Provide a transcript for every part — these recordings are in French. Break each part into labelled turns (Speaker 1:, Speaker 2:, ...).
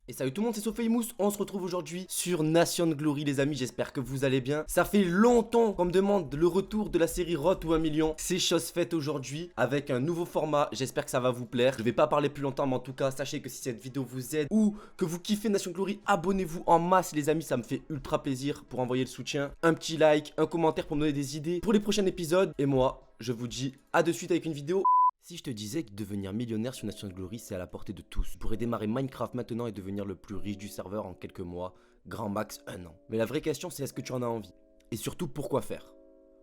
Speaker 1: Et salut tout le monde, c'est Sophiemous, on se retrouve aujourd'hui sur Nation Glory les amis, j'espère que vous allez bien. Ça fait longtemps qu'on me demande le retour de la série Road to 1 million. C'est chose faite aujourd'hui avec un nouveau format, j'espère que ça va vous plaire. Je vais pas parler plus longtemps mais en tout cas sachez que si cette vidéo vous aide ou que vous kiffez Nation Glory, abonnez-vous en masse les amis, ça me fait ultra plaisir pour envoyer le soutien. Un petit like, un commentaire pour me donner des idées pour les prochains épisodes. Et moi, je vous dis à de suite avec une vidéo. Si je te disais que devenir millionnaire sur Nation Glory, c'est à la portée de tous. Tu pourrais démarrer Minecraft maintenant et devenir le plus riche du serveur en quelques mois, grand max 1 an. Mais la vraie question, c'est est-ce que tu en as envie? Et surtout, pourquoi faire?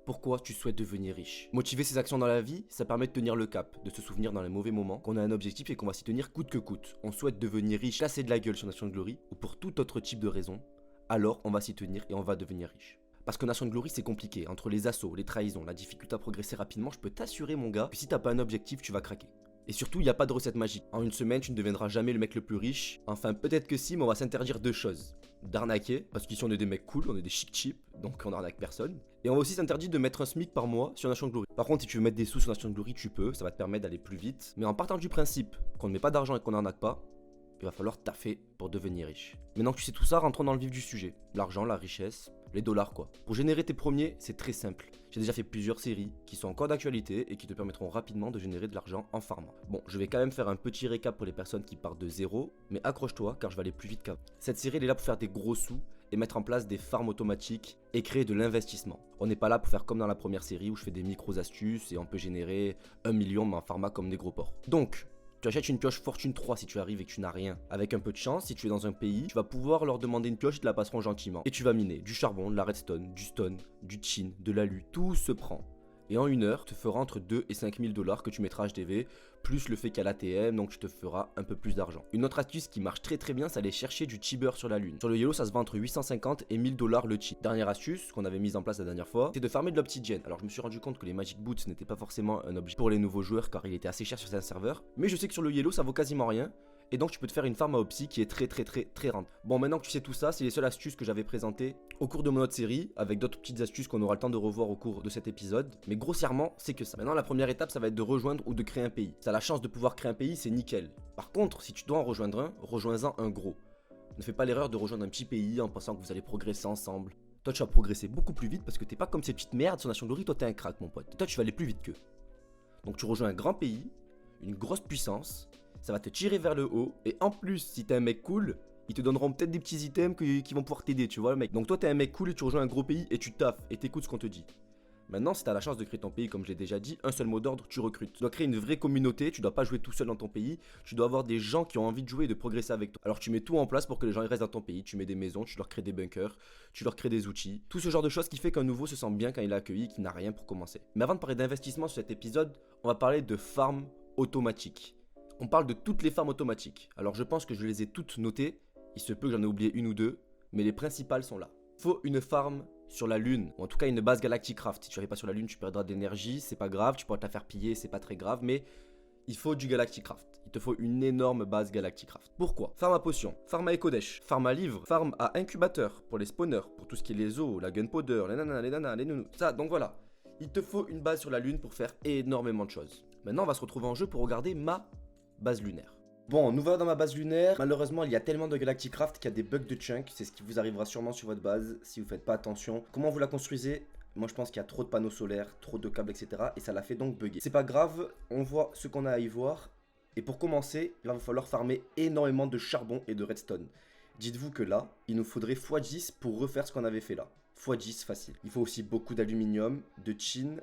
Speaker 1: Pourquoi tu souhaites devenir riche? Motiver ses actions dans la vie, ça permet de tenir le cap, de se souvenir dans les mauvais moments qu'on a un objectif et qu'on va s'y tenir coûte que coûte. On souhaite devenir riche, casser de la gueule sur Nation Glory ou pour tout autre type de raison, alors on va s'y tenir et on va devenir riche. Parce que Nation Glory c'est compliqué, entre les assauts, les trahisons, la difficulté à progresser rapidement, je peux t'assurer mon gars que si t'as pas un objectif, tu vas craquer. Et surtout, il n'y a pas de recette magique. En une semaine, tu ne deviendras jamais le mec le plus riche. Enfin, peut-être que si, mais on va s'interdire deux choses. D'arnaquer, parce qu'ici on est des mecs cool, on est des chic cheap, donc on arnaque personne. Et on va aussi s'interdire de mettre un SMIC par mois sur Nation Glory. Par contre, si tu veux mettre des sous sur Nation Glory, tu peux, ça va te permettre d'aller plus vite. Mais en partant du principe qu'on ne met pas d'argent et qu'on n'arnaque pas, il va falloir taffer pour devenir riche. Maintenant que tu sais tout ça, rentrons dans le vif du sujet. L'argent, la richesse, les dollars quoi. Pour générer tes premiers, c'est très simple. J'ai déjà fait plusieurs séries qui sont encore d'actualité et qui te permettront rapidement de générer de l'argent en farmant. Bon, je vais quand même faire un petit récap pour les personnes qui partent de zéro, mais accroche-toi car je vais aller plus vite qu'avant. Cette série elle est là pour faire des gros sous et mettre en place des farms automatiques et créer de l'investissement. On n'est pas là pour faire comme dans la première série où je fais des micros astuces et on peut générer 1 million mais en pharma comme des gros porcs. Donc, tu achètes une pioche fortune 3 si tu arrives et que tu n'as rien. Avec un peu de chance, si tu es dans un pays, tu vas pouvoir leur demander une pioche, ils te la passeront gentiment. Et tu vas miner du charbon, de la redstone, du stone, du tin, de l'alu, tout se prend. Et en une heure, te fera entre 2 et 5 000 $ que tu mettras HDV, plus le fait qu'à l'ATM, donc tu te feras un peu plus d'argent. Une autre astuce qui marche très bien, c'est aller chercher du Tibber sur la lune. Sur le Yellow, ça se vend entre 850 et 1000 $ le chi. Dernière astuce qu'on avait mise en place la dernière fois, c'est de farmer de l'obsidienne. Alors je me suis rendu compte que les Magic Boots n'étaient pas forcément un objet pour les nouveaux joueurs car il était assez cher sur certains serveurs. Mais je sais que sur le Yellow, ça vaut quasiment rien. Et donc tu peux te faire une farm à Opsy qui est très rentable. Bon, maintenant que tu sais tout ça, c'est les seules astuces que j'avais présentées au cours de mon autre série, avec d'autres petites astuces qu'on aura le temps de revoir au cours de cet épisode. Mais grossièrement, c'est que ça. Maintenant, la première étape, ça va être de rejoindre ou de créer un pays. Si t'as la chance de pouvoir créer un pays, c'est nickel. Par contre, si tu dois en rejoindre un, rejoins-en un gros. Ne fais pas l'erreur de rejoindre un petit pays en pensant que vous allez progresser ensemble. Toi, tu vas progresser beaucoup plus vite parce que t'es pas comme ces petites merdes sur Nation Glory, toi t'es un crack, mon pote. Toi, tu vas aller plus vite qu'eux. Donc tu rejoins un grand pays, une grosse puissance, ça va te tirer vers le haut, et en plus, si t'es un mec cool, ils te donneront peut-être des petits items qui vont pouvoir t'aider, tu vois, mec. Donc toi, t'es un mec cool et tu rejoins un gros pays et tu taffes et t'écoutes ce qu'on te dit. Maintenant, si t'as la chance de créer ton pays, comme je l'ai déjà dit, un seul mot d'ordre, tu recrutes. Tu dois créer une vraie communauté, tu dois pas jouer tout seul dans ton pays, tu dois avoir des gens qui ont envie de jouer et de progresser avec toi. Alors tu mets tout en place pour que les gens ils restent dans ton pays, tu mets des maisons, tu leur crées des bunkers, tu leur crées des outils, tout ce genre de choses qui fait qu'un nouveau se sent bien quand il est accueilli et qu'il n'a rien pour commencer. Mais avant de parler d'investissement sur cet épisode, on va parler de farm automatique. On parle de toutes les farms automatiques. Alors je pense que je les ai toutes notées, il se peut que j'en ai oublié une ou deux, mais les principales sont là. Faut une farm sur la lune, ou en tout cas une base Galacticraft. Si tu n'arrives pas sur la lune, tu perdras d'énergie, c'est pas grave, tu pourras te la faire piller, c'est pas très grave, mais il faut du Galacticraft. Il te faut une énorme base Galacticraft. Pourquoi? Farm à potion, farm à écodesh, farm à livre, farm à incubateur pour les spawners, pour tout ce qui est les os, la gunpowder, les nanas, les nounous. Ça, donc voilà. Il te faut une base sur la lune pour faire énormément de choses. Maintenant, on va se retrouver en jeu pour regarder ma base lunaire. Bon, nous voilà dans ma base lunaire. Malheureusement, il y a tellement de Galacticraft qu'il y a des bugs de chunk. C'est ce qui vous arrivera sûrement sur votre base si vous faites pas attention. Comment vous la construisez? Moi, je pense qu'il y a trop de panneaux solaires, trop de câbles, etc. Et ça la fait donc bugger. C'est pas grave, on voit ce qu'on a à y voir. Et pour commencer, il va falloir farmer énormément de charbon et de redstone. Dites-vous que là, il nous faudrait x10 pour refaire ce qu'on avait fait là. x10 facile. Il faut aussi beaucoup d'aluminium, de tin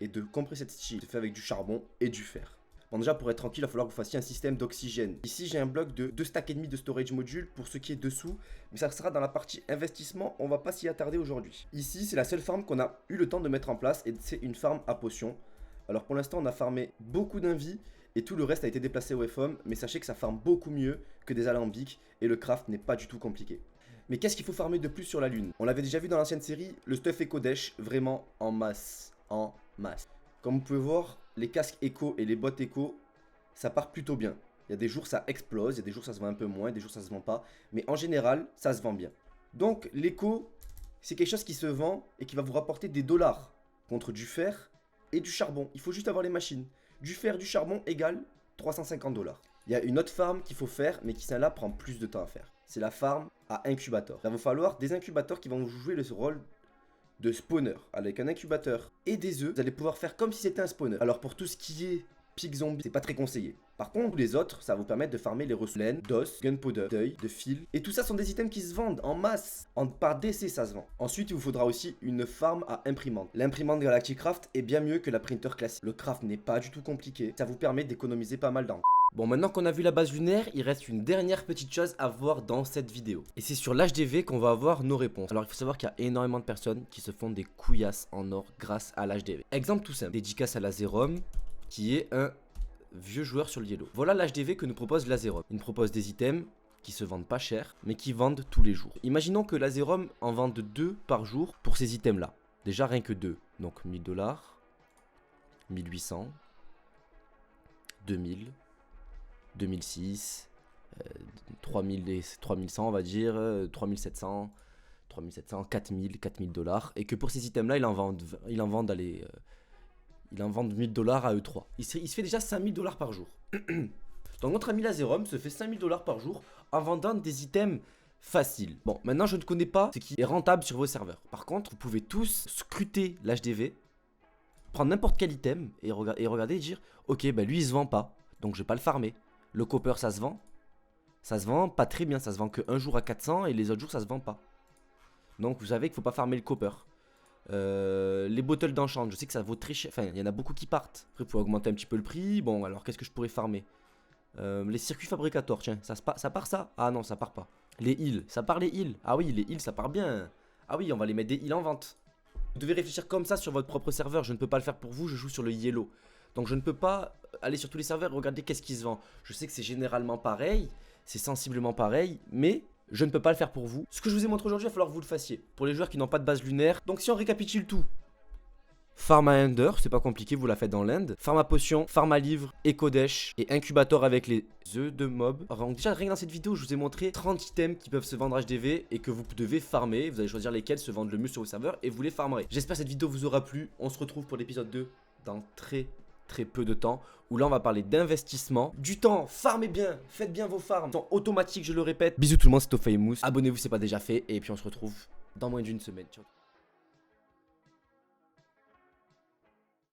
Speaker 1: et de compressed steel. C'est fait avec du charbon et du fer. Bon, déjà pour être tranquille, il va falloir que vous fassiez un système d'oxygène. Ici j'ai un bloc de 2 stacks et demi de storage module pour ce qui est dessous, mais ça sera dans la partie investissement, on va pas s'y attarder aujourd'hui. Ici c'est la seule farm qu'on a eu le temps de mettre en place et c'est une farm à potions. Alors pour l'instant on a farmé beaucoup d'invies et tout le reste a été déplacé au FOM, mais sachez que ça farme beaucoup mieux que des alambics et le craft n'est pas du tout compliqué. Mais qu'est-ce qu'il faut farmer de plus sur la lune? On l'avait déjà vu dans l'ancienne série, le stuff écodesh vraiment en masse, Comme vous pouvez voir, les casques éco et les bottes éco, ça part plutôt bien. Il y a des jours ça explose, il y a des jours ça se vend un peu moins, des jours ça se vend pas. Mais en général, ça se vend bien. Donc l'éco, c'est quelque chose qui se vend et qui va vous rapporter des dollars contre du fer et du charbon. Il faut juste avoir les machines. Du fer, du charbon égale 350 $. Il y a une autre farm qu'il faut faire, mais qui celle-là prend plus de temps à faire. C'est la farm à incubateur. Il va vous falloir des incubateurs qui vont jouer le rôle de spawner. Avec un incubateur et des œufs, vous allez pouvoir faire comme si c'était un spawner. Alors pour tout ce qui est pic zombie, c'est pas très conseillé. Par contre, les autres, ça va vous permettre de farmer les ressources laine, d'os, gunpowder, d'œil, de fil. Et tout ça sont des items qui se vendent en masse. Par DC, ça se vend. Ensuite, il vous faudra aussi une farm à imprimante. L'imprimante Galactic Craft est bien mieux que la printer classique. Le craft n'est pas du tout compliqué. Ça vous permet d'économiser pas mal d'encre. Bon, maintenant qu'on a vu la base lunaire, il reste une dernière petite chose à voir dans cette vidéo. Et c'est sur l'HDV qu'on va avoir nos réponses. Alors il faut savoir qu'il y a énormément de personnes qui se font des couillasses en or grâce à l'HDV. Exemple tout simple, dédicace à Lazerom, qui est un vieux joueur sur le yellow. Voilà l'HDV que nous propose Lazerom. Il nous propose des items qui se vendent pas cher, mais qui vendent tous les jours. Imaginons que Lazerom en vende 2 par jour pour ces items là. Déjà rien que 2. Donc 1000 $, 1800, 2000... 2006, 3100 on va dire, 3700, 4000 $, et que pour ces items là il en vend 1000 $ à E3. Il se fait déjà 5000 $ par jour. Donc notre ami Lazerom se fait 5000 $ par jour en vendant des items faciles. Bon, maintenant je ne connais pas ce qui est rentable sur vos serveurs. Par contre, vous pouvez tous scruter l'HDV, prendre n'importe quel item et regarder et dire ok, bah lui il se vend pas, donc je vais pas le farmer. Le copper ça se vend. Ça se vend pas très bien, ça se vend que un jour à 400 et les autres jours ça se vend pas. Donc vous savez qu'il faut pas farmer le copper. Les bottles d'enchant, je sais que ça vaut très cher. Enfin, il y en a beaucoup qui partent. Après, il faut augmenter un petit peu le prix. Bon, alors qu'est-ce que je pourrais farmer? Les circuits fabricateurs, tiens, ça part ça? Ah non, ça part pas. Les heals, ça part les heals. Ah oui, les heals, ça part bien. Ah oui, on va les mettre des heals en vente. Vous devez réfléchir comme ça sur votre propre serveur. Je ne peux pas le faire pour vous, je joue sur le yellow. Donc je ne peux pas aller sur tous les serveurs et regarder qu'est-ce qui se vend. Je sais que c'est généralement pareil, c'est sensiblement pareil, mais je ne peux pas le faire pour vous. Ce que je vous ai montré aujourd'hui, il va falloir que vous le fassiez. Pour les joueurs qui n'ont pas de base lunaire. Donc si on récapitule tout. Farm à Ender, c'est pas compliqué, vous la faites dans l'End. Farm à potion, farm à livre, Ecodesh et incubateur avec les œufs de mob. Donc déjà rien que dans cette vidéo, je vous ai montré 30 items qui peuvent se vendre HDV et que vous devez farmer. Vous allez choisir lesquels se vendent le mieux sur vos serveurs et vous les farmerez. J'espère que cette vidéo vous aura plu. On se retrouve pour l'épisode 2 dans très peu de temps, où là on va parler d'investissement, du temps, farmez bien, faites bien vos farms, sont automatiques, je le répète. Bisous tout le monde, c'est Famous, abonnez-vous si c'est pas déjà fait, et puis on se retrouve dans moins d'une semaine. Ciao.